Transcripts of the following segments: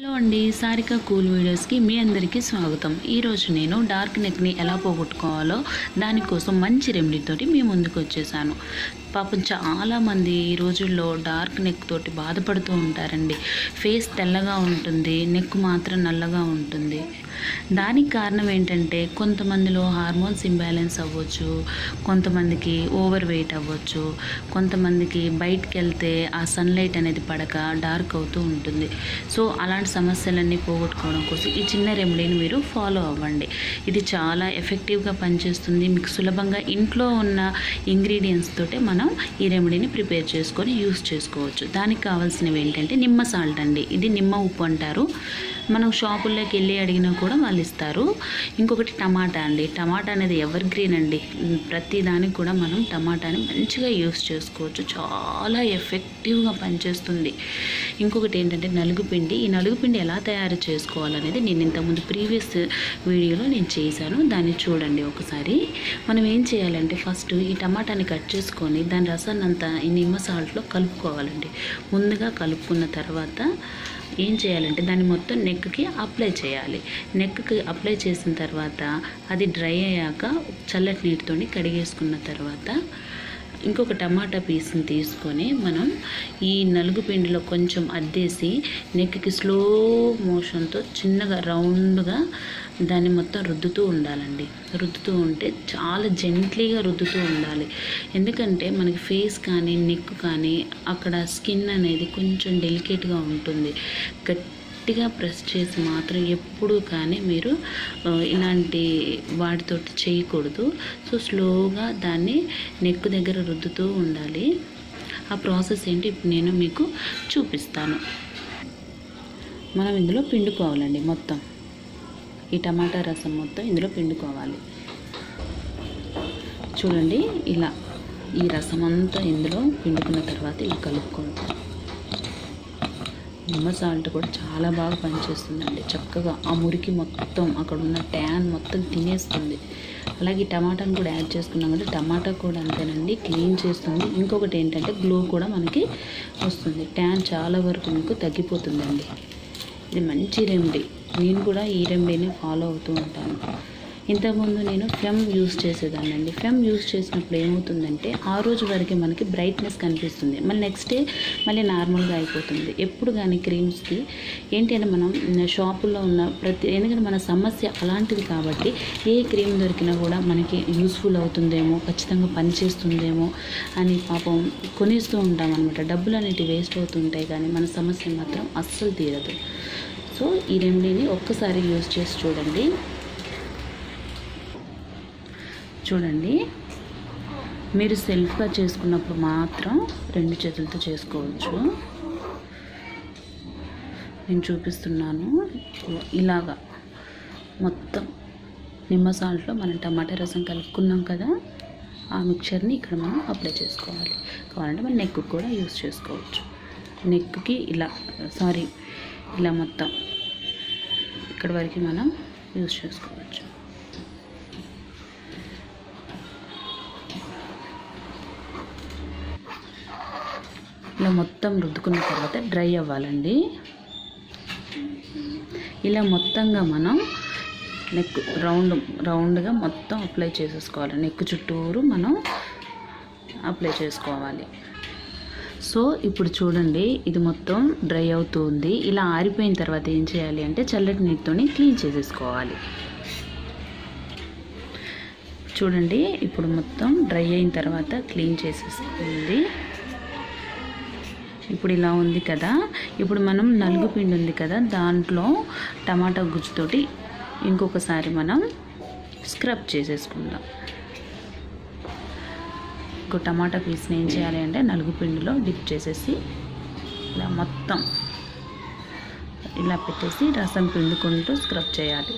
Hello అండి, Sarika cool వీడియోస్కి మీ అందరికీ స్వాగతం. ఈరోజు నేను డార్క్ నెక్ని ఎలా పోగొట్టుకోవాలో దానికోసం మంచి రెమెడీతోటి మీ ముందుకు వచ్చేసాను. పాపం చాలామంది ఈ రోజుల్లో డార్క్ నెక్ తోటి బాధపడుతూ ఉంటారండి. ఫేస్ తెల్లగా ఉంటుంది, నెక్ మాత్రం నల్లగా ఉంటుంది. దానికి కారణం ఏంటంటే కొంతమందిలో హార్మోన్స్ ఇంబ్యాలెన్స్ అవ్వచ్చు, కొంతమందికి ఓవర్ వెయిట్ అవ్వచ్చు, కొంతమందికి బయటికి వెళ్తే ఆ సన్లైట్ అనేది పడక డార్క్ అవుతూ ఉంటుంది. సో అలాంటి సమస్యలన్నీ పోగొట్టుకోవడం కోసం ఈ చిన్న రెమెడీని మీరు ఫాలో అవ్వండి. ఇది చాలా ఎఫెక్టివ్గా పనిచేస్తుంది. మీకు సులభంగా ఇంట్లో ఉన్న ఇంగ్రీడియంట్స్ తోటే మనం ఈ రెమెడీని ప్రిపేర్ చేసుకొని యూస్ చేసుకోవచ్చు. దానికి కావాల్సినవి ఏంటంటే నిమ్మ సాల్ట్ అండి. ఇది నిమ్మ ఉప్పు అంటారు. మనం షాపుల్లోకి వెళ్ళి అడిగినా కూడా వాళ్ళు ఇస్తారు. ఇంకొకటి టమాటా అండి. టమాటా అనేది ఎవర్ గ్రీన్ అండి. ప్రతి దానికి కూడా మనం టమాటాని మంచిగా యూస్ చేసుకోవచ్చు. చాలా ఎఫెక్టివ్గా పనిచేస్తుంది. ఇంకొకటి ఏంటంటే నలుగుపిండి. ఈ నలుగుపిండి ఎలా తయారు చేసుకోవాలనేది నేను ఇంతకుముందు ప్రీవియస్ వీడియోలో నేను చేశాను. దాన్ని చూడండి ఒకసారి. మనం ఏం చేయాలంటే ఫస్ట్ ఈ టమాటాని కట్ చేసుకొని దాని రసాన్ని అంతా ఈ నిమ్మ సాల్ట్లో కలుపుకోవాలండి. ముందుగా కలుపుకున్న తర్వాత ఏం చేయాలంటే దాన్ని మొత్తం నెక్కి అప్లై చేయాలి. నెక్కి అప్లై చేసిన తర్వాత అది డ్రై అయ్యాక చల్లటి నీటితో కడిగేసుకున్న తర్వాత ఇంకొక టమాటా పీస్ని తీసుకొని మనం ఈ నలుగు పిండిలో కొంచెం అద్దేసి నెక్కి స్లో మోషన్తో చిన్నగా రౌండ్గా దాన్ని మొత్తం రుద్దుతూ ఉండాలండి. రుద్దుతూ ఉంటే చాలా జెంట్లీగా రుద్దుతూ ఉండాలి. ఎందుకంటే మనకి ఫేస్ కానీ నెక్ కానీ అక్కడ స్కిన్ అనేది కొంచెం డెలికేట్గా ఉంటుంది. గట్టిగా ప్రెస్ చేసి మాత్రం ఎప్పుడు కానీ మీరు ఇలాంటి వాటితోటి చేయకూడదు. సో స్లోగా దాన్ని నెక్ దగ్గర రుద్దుతూ ఉండాలి. ఆ ప్రాసెస్ ఏంటి ఇప్పుడు నేను మీకు చూపిస్తాను. మనం ఇందులో పిండుకోవాలండి. మొత్తం ఈ టమాటా రసం మొత్తం ఇందులో పిండుకోవాలి. చూడండి, ఇలా ఈ రసం అంతా ఇందులో పిండుకున్న తర్వాత ఇలా కలుపుకోండి. నిమ్మ సాల్ట్ కూడా చాలా బాగా పనిచేస్తుందండి. చక్కగా ఆ మురికి మొత్తం అక్కడ ఉన్న ట్యాన్ మొత్తం తినేస్తుంది. అలాగే టమాటాను కూడా యాడ్ చేసుకున్నాం అంటే టమాటా కూడా అంతేనండి, క్లీన్ చేస్తుంది. ఇంకొకటి ఏంటంటే గ్లో కూడా మనకి వస్తుంది. ట్యాన్ చాలా వరకు మీకు తగ్గిపోతుందండి. ఇది మంచి రెమెడీ. నేను కూడా ఈ రెమెడీని ఫాలో అవుతూ ఉంటాను. ఇంతకుముందు నేను ఫెమ్ యూస్ చేసేదాన్నండి. ఫెమ్ యూస్ చేసినప్పుడు ఏమవుతుందంటే ఆ రోజు వరకు మనకి బ్రైట్నెస్ కనిపిస్తుంది, మళ్ళీ నెక్స్ట్ డే మళ్ళీ నార్మల్గా అయిపోతుంది. ఎప్పుడు కానీ క్రీమ్స్కి ఏంటి అంటే మనం షాపుల్లో ఉన్న ఎందుకంటే మన సమస్య అలాంటిది కాబట్టి ఏ క్రీమ్ దొరికినా కూడా మనకి యూస్ఫుల్ అవుతుందేమో, ఖచ్చితంగా పనిచేస్తుందేమో అని పాపం కొనేస్తూ ఉంటాం అనమాట. డబ్బులు అనేవి వేస్ట్ అవుతుంటాయి కానీ మన సమస్య మాత్రం అస్సలు తీరదు. సో ఈ రెమెడీని ఒక్కసారి యూస్ చేసి చూడండి. మీరు సెల్ఫ్గా చేసుకున్నప్పుడు మాత్రం 2 చేతులతో చేసుకోవచ్చు. నేను చూపిస్తున్నాను. ఇలాగా మొత్తం నిమ్మ సాల్ట్లో మనం టమాటా రసం కలుపుకున్నాం కదా, ఆ మిక్చర్ని ఇక్కడ మనం అప్లై చేసుకోవాలి. కావాలంటే మనం నెక్ కూడా యూస్ చేసుకోవచ్చు. నెక్కి ఇలా మొత్తం ఇక్కడ వరకు మనం యూస్ చేసుకోవచ్చు. ఇలా మొత్తం రుద్దుకున్న తర్వాత డ్రై అవ్వాలండి. ఇలా మొత్తంగా మనం నెక్ రౌండ్గా మొత్తం అప్లై చేసేసుకోవాలి. నెక్ చుట్టూరు మనం అప్లై చేసుకోవాలి. సో ఇప్పుడు చూడండి, ఇది మొత్తం డ్రై అవుతుంది. ఇలా ఆరిపోయిన తర్వాత ఏం చేయాలి అంటే చల్లటి నీటితో క్లీన్ చేసేసుకోవాలి. చూడండి, ఇప్పుడు మొత్తం డ్రై అయిన తర్వాత క్లీన్ చేసేసుకుంది. ఇప్పుడు ఇలా ఉంది కదా. ఇప్పుడు మనం నలుగు పిండి ఉంది కదా, దాంట్లో టమాటా గుజ్జుతోటి ఇంకొకసారి మనం స్క్రబ్ చేసేసుకుందాం. ఇంకో టమాటా పీస్ని ఏం చేయాలి అంటే నలుగు పిండిలో డిప్ చేసేసి ఇలా మొత్తం ఇలా పెట్టేసి రసం పిండుకుంటూ స్క్రబ్ చేయాలి.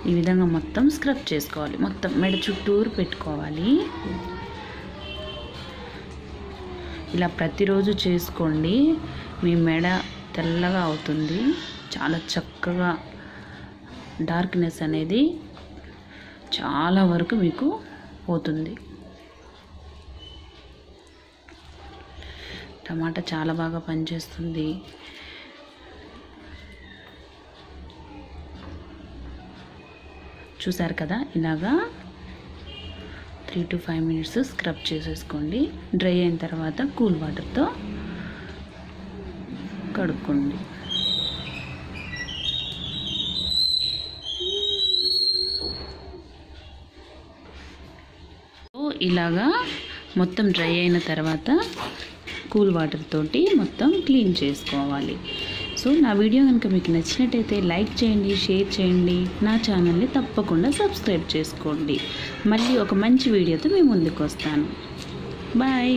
ఈ విధంగా మొత్తం స్క్రబ్ చేసుకోవాలి. మొత్తం మెడ చుట్టూరు పెట్టుకోవాలి. ఇలా ప్రతిరోజు చేసుకోండి. మీ మెడ తెల్లగా అవుతుంది. చాలా చక్కగా డార్క్నెస్ అనేది చాలా వరకు మీకు పోతుంది. టమాటా చాలా బాగా పనిచేస్తుంది. చూసారు కదా, ఇలాగా 3 to 5 minutes స్క్రబ్ చేసేసుకోండి. డ్రై అయిన తర్వాత కూల్ వాటర్తో కడుక్కోండి. ఇలాగా మొత్తం డ్రై అయిన తర్వాత కూల్ వాటర్ తోటి మొత్తం క్లీన్ చేసుకోవాలి. సో నా వీడియో కనుక మీకు నచ్చినట్టయితే లైక్ చేయండి, షేర్ చేయండి, నా ఛానల్ని తప్పకుండా సబ్స్క్రైబ్ చేసుకోండి. మళ్ళీ ఒక మంచి వీడియోతో మీ ముందుకు వస్తాను. బాయ్.